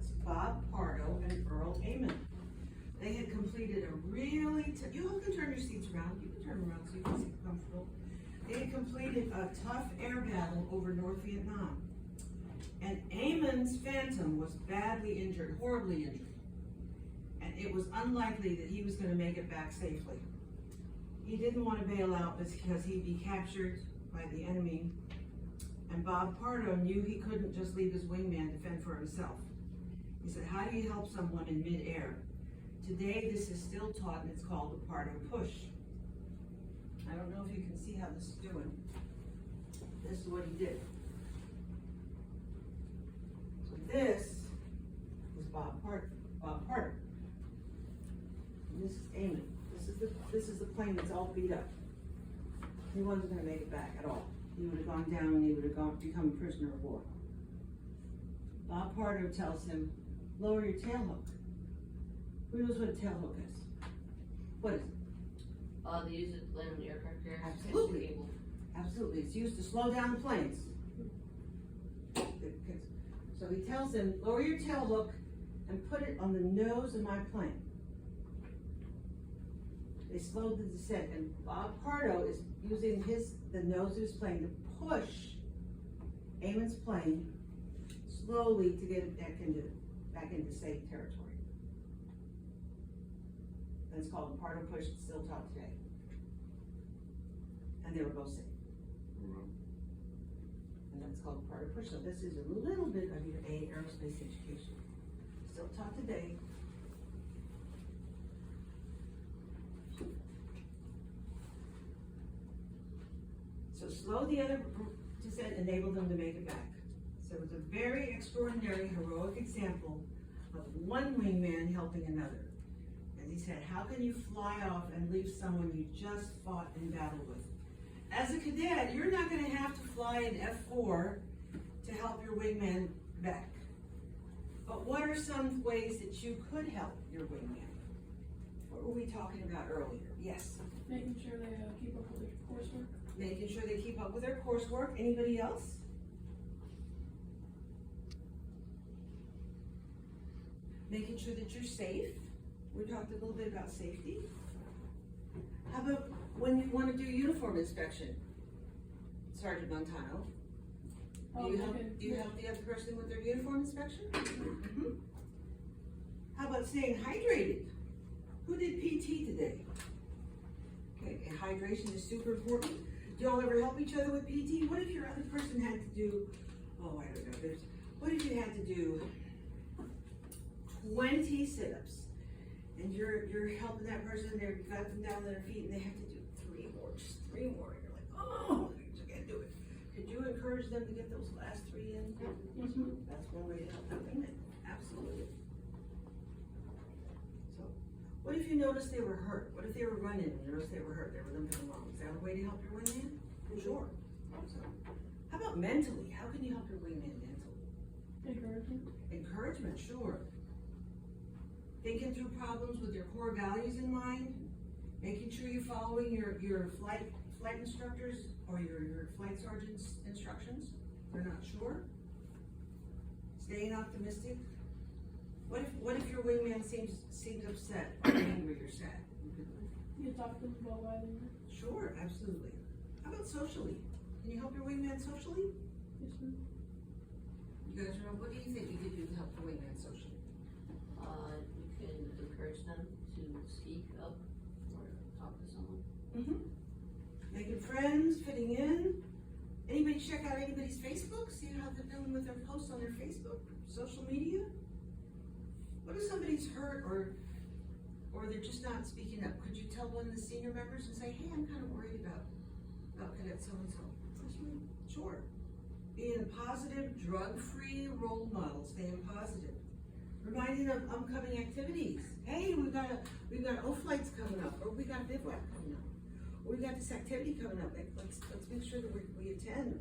pilots, Bob Pardo and Earl Amon. They had completed a really, you all can turn your seats around, you can turn around so you can sit comfortable. They had completed a tough air battle over North Vietnam. And Amon's Phantom was badly injured, horribly injured. And it was unlikely that he was going to make it back safely. He didn't want to bail out because he'd be captured by the enemy. And Bob Pardo knew he couldn't just leave his wingman to fend for himself. He said, how do you help someone in midair? Today, this is still taught, and it's called the Pardo push. I don't know if you can see how this is doing. This is what he did. So this is Bob Pardo. And this is Amon. This is the plane that's all beat up. He wasn't going to make it back at all. He would have gone down and he would have become a prisoner of war. Bob Pardo tells him, lower your tail hook. Who knows what a tail hook is? What is it? They use it to land on the aircraft carriers. Absolutely. Absolutely. It's used to slow down the planes. So he tells him, lower your tail hook and put it on the nose of my plane. They slowed the descent, and Bob Pardo is using the nose of his plane to push Amon's plane slowly to get it back into safe territory. And it's called the Pardo push. It's still taught today. And they were both safe. And that's called the Pardo push. So this is a little bit of your aerospace education. Still taught today. So slow the other descent, enable them to make it back. So it was a very extraordinary, heroic example of one wingman helping another. And he said, how can you fly off and leave someone you just fought in battle with? As a cadet, you're not going to have to fly an F-4 to help your wingman back. But what are some ways that you could help your wingman? What were we talking about earlier? Yes? Making sure they keep up with their coursework. Making sure they keep up with their coursework. Anybody else? Making sure that you're safe. We talked a little bit about safety. How about when you want to do uniform inspection? Sergeant Montano, do you help the other person with their uniform inspection? Mm-hmm. How about staying hydrated? Who did PT today? Okay, and hydration is super important. Do y'all ever help each other with PT? What if your other person had to do, oh, I don't know, what if you had to do 20 sit-ups and you're helping that person, you've got them down on their feet and they have to do 3 more, just 3 more, and you're like, oh, I just can't do it. Could you encourage them to get those last 3 in? Mm-hmm. That's one way to help them win it, absolutely. So, what if you noticed they were hurt? What if they were running and you noticed they were hurt, they were limping along? Is that a way to help your wingman? Sure. So, how about mentally? How can you help your wingman mentally? Encouragement. Encouragement, sure. Thinking through problems with your core values in mind, making sure you're following your flight instructors or your flight sergeant's instructions. They're not sure. Staying optimistic. What if your wingman seems upset or angry or sad? You talk to them about why they're there. Sure, absolutely. How about socially? Can you help your wingman socially? Yes, ma'am. You guys know, what do you think you could do to help the wingman socially? You can encourage them to speak up or talk to someone. Mm-hmm. Making friends, fitting in. Anybody check out anybody's Facebook? See how they're doing with their posts on their Facebook, social media? What if somebody's hurt or they're just not speaking up? Could you tell one of the senior members and say, hey, I'm kind of worried about cadet so-and-so? Sure. Being a positive, drug-free role model, staying positive. Reminding them of upcoming activities. Hey, we've got O-flights coming up, or we got bivouac coming up, or we got this activity coming up. Let's make sure that we attend.